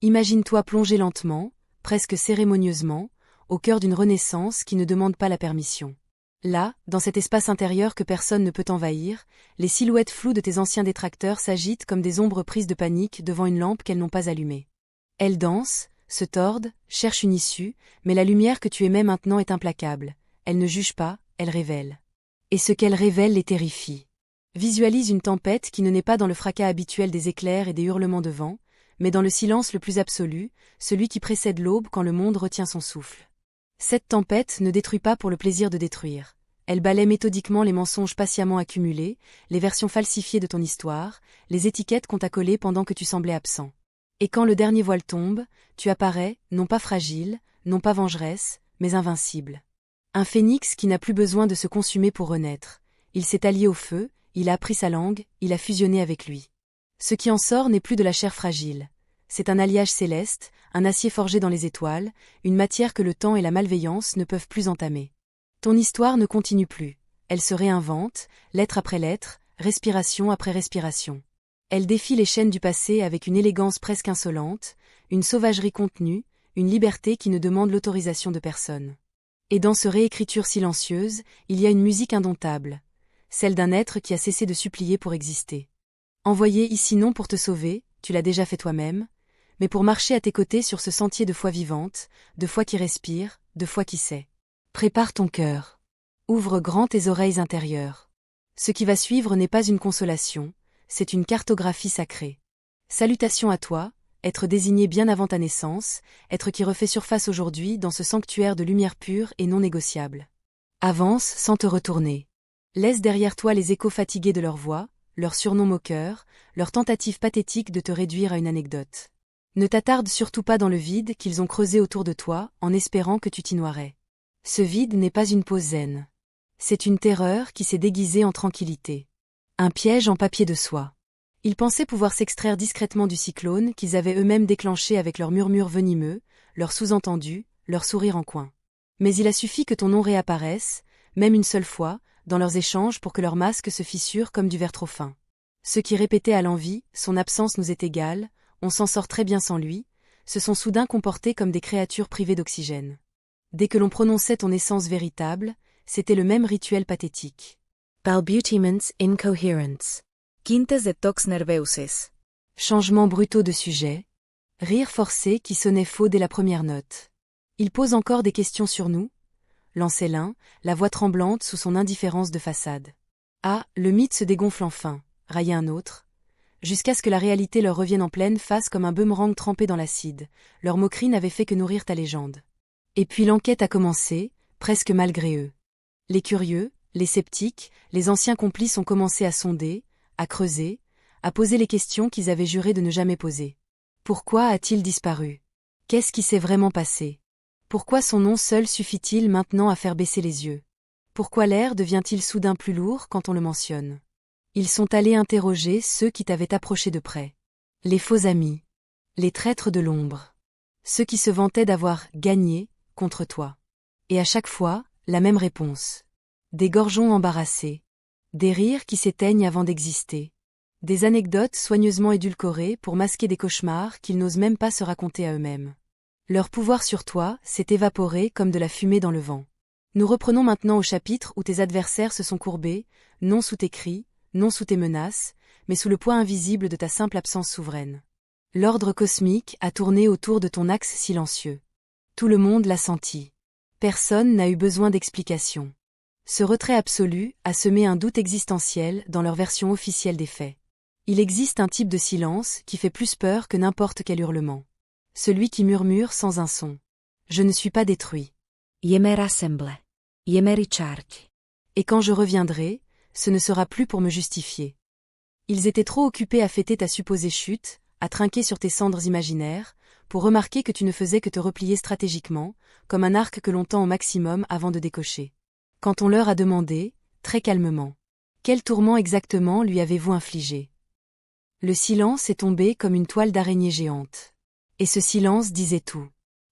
Imagine-toi plonger lentement, presque cérémonieusement, au cœur d'une renaissance qui ne demande pas la permission. Là, dans cet espace intérieur que personne ne peut envahir, les silhouettes floues de tes anciens détracteurs s'agitent comme des ombres prises de panique devant une lampe qu'elles n'ont pas allumée. Elles dansent, se tordent, cherchent une issue, mais la lumière que tu émets maintenant est implacable. Elle ne juge pas, elle révèle. Et ce qu'elle révèle les terrifie. Visualise une tempête qui ne naît pas dans le fracas habituel des éclairs et des hurlements de vent, mais dans le silence le plus absolu, celui qui précède l'aube quand le monde retient son souffle. Cette tempête ne détruit pas pour le plaisir de détruire. Elle balaie méthodiquement les mensonges patiemment accumulés, les versions falsifiées de ton histoire, les étiquettes qu'on t'a collées pendant que tu semblais absent. Et quand le dernier voile tombe, tu apparais, non pas fragile, non pas vengeresse, mais invincible. Un phénix qui n'a plus besoin de se consumer pour renaître. Il s'est allié au feu, il a appris sa langue, il a fusionné avec lui. Ce qui en sort n'est plus de la chair fragile. C'est un alliage céleste, un acier forgé dans les étoiles, une matière que le temps et la malveillance ne peuvent plus entamer. Ton histoire ne continue plus. Elle se réinvente, lettre après lettre, respiration après respiration. Elle défie les chaînes du passé avec une élégance presque insolente, une sauvagerie contenue, une liberté qui ne demande l'autorisation de personne. Et dans ce réécriture silencieuse, il y a une musique indomptable, celle d'un être qui a cessé de supplier pour exister. Envoyé ici non pour te sauver, tu l'as déjà fait toi-même, mais pour marcher à tes côtés sur ce sentier de foi vivante, de foi qui respire, de foi qui sait. Prépare ton cœur. Ouvre grand tes oreilles intérieures. Ce qui va suivre n'est pas une consolation, c'est une cartographie sacrée. Salutations à toi, être désigné bien avant ta naissance, être qui refait surface aujourd'hui dans ce sanctuaire de lumière pure et non négociable. Avance sans te retourner. Laisse derrière toi les échos fatigués de leur voix, leurs surnoms moqueurs, leurs tentatives pathétiques de te réduire à une anecdote. Ne t'attarde surtout pas dans le vide qu'ils ont creusé autour de toi en espérant que tu t'y noierais. Ce vide n'est pas une pause zen. C'est une terreur qui s'est déguisée en tranquillité. Un piège en papier de soie. Ils pensaient pouvoir s'extraire discrètement du cyclone qu'ils avaient eux-mêmes déclenché avec leurs murmures venimeux, leurs sous-entendus, leurs sourires en coin. Mais il a suffi que ton nom réapparaisse, même une seule fois, dans leurs échanges pour que leur masque se fissure comme du verre trop fin. Ceux qui répétaient à l'envi « son absence nous est égale », on s'en sort très bien sans lui, se sont soudain comportés comme des créatures privées d'oxygène. Dès que l'on prononçait ton essence véritable, c'était le même rituel pathétique. Balbutiments incoherents. Quintes de tox nerveuses. Changements brutaux de sujet. Rire forcé qui sonnait faux dès la première note. Il pose encore des questions sur nous, lançait l'un, la voix tremblante sous son indifférence de façade. Ah, le mythe se dégonfle enfin, raillait un autre, jusqu'à ce que la réalité leur revienne en pleine face comme un boomerang trempé dans l'acide. Leur moquerie n'avait fait que nourrir ta légende. Et puis l'enquête a commencé, presque malgré eux. Les curieux, les sceptiques, les anciens complices ont commencé à sonder, à creuser, à poser les questions qu'ils avaient juré de ne jamais poser. Pourquoi a-t-il disparu? Qu'est-ce qui s'est vraiment passé? Pourquoi son nom seul suffit-il maintenant à faire baisser les yeux? Pourquoi l'air devient-il soudain plus lourd quand on le mentionne? Ils sont allés interroger ceux qui t'avaient approché de près. Les faux amis. Les traîtres de l'ombre. Ceux qui se vantaient d'avoir « gagné » contre toi. Et à chaque fois, la même réponse. Des gorgeons embarrassés. Des rires qui s'éteignent avant d'exister. Des anecdotes soigneusement édulcorées pour masquer des cauchemars qu'ils n'osent même pas se raconter à eux-mêmes. Leur pouvoir sur toi s'est évaporé comme de la fumée dans le vent. Nous reprenons maintenant au chapitre où tes adversaires se sont courbés, non sous tes cris, non sous tes menaces, mais sous le poids invisible de ta simple absence souveraine. L'ordre cosmique a tourné autour de ton axe silencieux. Tout le monde l'a senti. Personne n'a eu besoin d'explication. Ce retrait absolu a semé un doute existentiel dans leur version officielle des faits. Il existe un type de silence qui fait plus peur que n'importe quel hurlement. Celui qui murmure sans un son. Je ne suis pas détruit. Yemer assemble. Yemer icharchi. Et quand je reviendrai, ce ne sera plus pour me justifier. Ils étaient trop occupés à fêter ta supposée chute, à trinquer sur tes cendres imaginaires, pour remarquer que tu ne faisais que te replier stratégiquement, comme un arc que l'on tend au maximum avant de décocher. Quand on leur a demandé, très calmement, quel tourment exactement lui avez-vous infligé? Le silence est tombé comme une toile d'araignée géante. Et ce silence disait tout.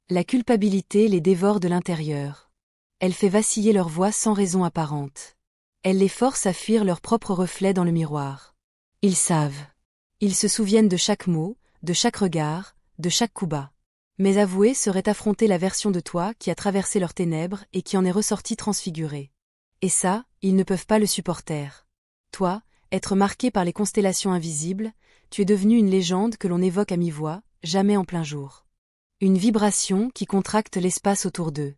La culpabilité les dévore de l'intérieur. Elle fait vaciller leur voix sans raison apparente. Elle les force à fuir leur propre reflet dans le miroir. Ils savent. Ils se souviennent de chaque mot, de chaque regard, de chaque coup bas. Mais avouer serait affronter la version de toi qui a traversé leurs ténèbres et qui en est ressortie transfigurée. Et ça, ils ne peuvent pas le supporter. Toi, être marqué par les constellations invisibles, tu es devenu une légende que l'on évoque à mi-voix, jamais en plein jour. Une vibration qui contracte l'espace autour d'eux.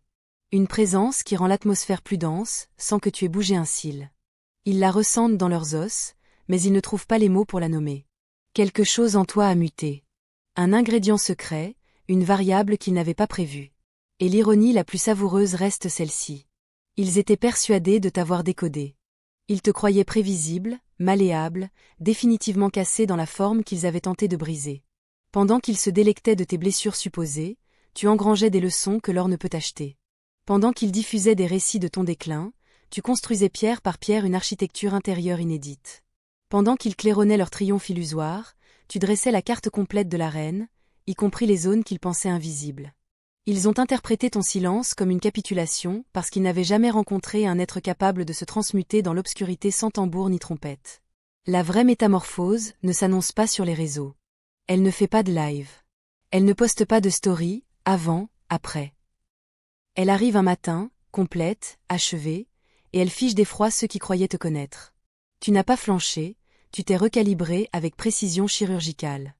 Une présence qui rend l'atmosphère plus dense, sans que tu aies bougé un cil. Ils la ressentent dans leurs os, mais ils ne trouvent pas les mots pour la nommer. Quelque chose en toi a muté. Un ingrédient secret, une variable qu'ils n'avaient pas prévue. Et l'ironie la plus savoureuse reste celle-ci. Ils étaient persuadés de t'avoir décodé. Ils te croyaient prévisible, malléable, définitivement cassé dans la forme qu'ils avaient tenté de briser. Pendant qu'ils se délectaient de tes blessures supposées, tu engrangeais des leçons que l'or ne peut acheter. Pendant qu'ils diffusaient des récits de ton déclin, tu construisais pierre par pierre une architecture intérieure inédite. Pendant qu'ils claironnaient leur triomphe illusoire, tu dressais la carte complète de l'arène, y compris les zones qu'ils pensaient invisibles. Ils ont interprété ton silence comme une capitulation parce qu'ils n'avaient jamais rencontré un être capable de se transmuter dans l'obscurité sans tambour ni trompette. La vraie métamorphose ne s'annonce pas sur les réseaux. Elle ne fait pas de live. Elle ne poste pas de story, avant, après. Elle arrive un matin, complète, achevée, et elle fiche d'effroi ceux qui croyaient te connaître. Tu n'as pas flanché, tu t'es recalibré avec précision chirurgicale.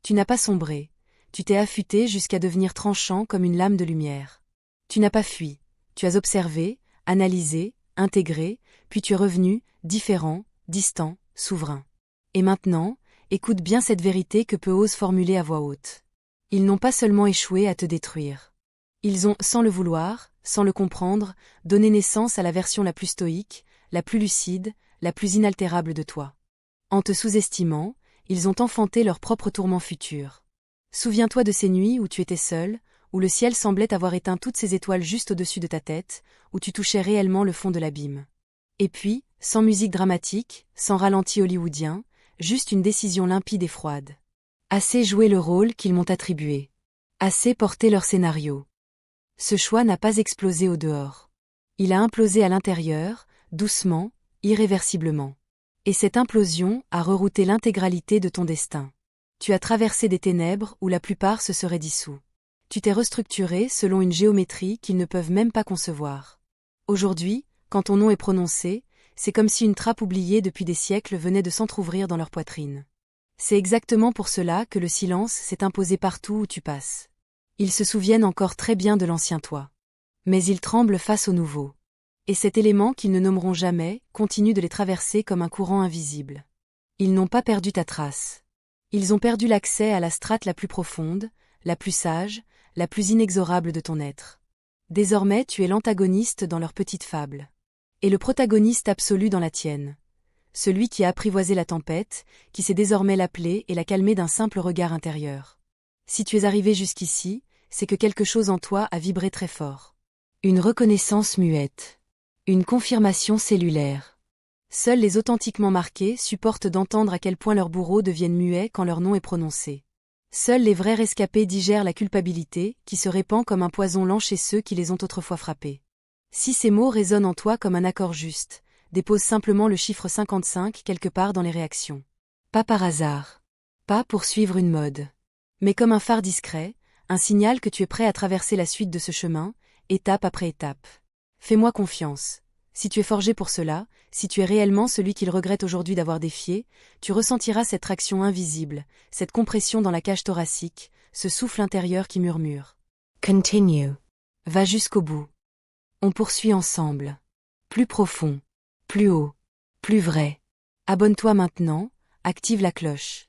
Tu n'as pas sombré, tu t'es affûté jusqu'à devenir tranchant comme une lame de lumière. Tu n'as pas fui, tu as observé, analysé, intégré, puis tu es revenu, différent, distant, souverain. Et maintenant, écoute bien cette vérité que peu osent formuler à voix haute. Ils n'ont pas seulement échoué à te détruire. Ils ont, sans le vouloir, sans le comprendre, donné naissance à la version la plus stoïque, la plus lucide, la plus inaltérable de toi. En te sous-estimant, ils ont enfanté leur propre tourment futur. Souviens-toi de ces nuits où tu étais seul, où le ciel semblait avoir éteint toutes ses étoiles juste au-dessus de ta tête, où tu touchais réellement le fond de l'abîme. Et puis, sans musique dramatique, sans ralenti hollywoodien, juste une décision limpide et froide. Assez jouer le rôle qu'ils m'ont attribué. Assez porter leur scénario. Ce choix n'a pas explosé au dehors. Il a implosé à l'intérieur, doucement, irréversiblement. Et cette implosion a rerouté l'intégralité de ton destin. Tu as traversé des ténèbres où la plupart se seraient dissous. Tu t'es restructuré selon une géométrie qu'ils ne peuvent même pas concevoir. Aujourd'hui, quand ton nom est prononcé, c'est comme si une trappe oubliée depuis des siècles venait de s'entr'ouvrir dans leur poitrine. C'est exactement pour cela que le silence s'est imposé partout où tu passes. Ils se souviennent encore très bien de l'ancien toi. Mais ils tremblent face au nouveau. Et cet élément qu'ils ne nommeront jamais continue de les traverser comme un courant invisible. Ils n'ont pas perdu ta trace. Ils ont perdu l'accès à la strate la plus profonde, la plus sage, la plus inexorable de ton être. Désormais tu es l'antagoniste dans leur petite fable. Et le protagoniste absolu dans la tienne. Celui qui a apprivoisé la tempête, qui sait désormais l'appeler et la calmer d'un simple regard intérieur. Si tu es arrivé jusqu'ici, c'est que quelque chose en toi a vibré très fort. Une reconnaissance muette. Une confirmation cellulaire. Seuls les authentiquement marqués supportent d'entendre à quel point leurs bourreaux deviennent muets quand leur nom est prononcé. Seuls les vrais rescapés digèrent la culpabilité, qui se répand comme un poison lent chez ceux qui les ont autrefois frappés. Si ces mots résonnent en toi comme un accord juste, dépose simplement le chiffre 55 quelque part dans les réactions. Pas par hasard. Pas pour suivre une mode. Mais comme un phare discret, un signal que tu es prêt à traverser la suite de ce chemin, étape après étape. Fais-moi confiance. Si tu es forgé pour cela, si tu es réellement celui qu'ils regrettent aujourd'hui d'avoir défié, tu ressentiras cette traction invisible, cette compression dans la cage thoracique, ce souffle intérieur qui murmure. Continue. Va jusqu'au bout. On poursuit ensemble. Plus profond. Plus haut. Plus vrai. Abonne-toi maintenant, active la cloche.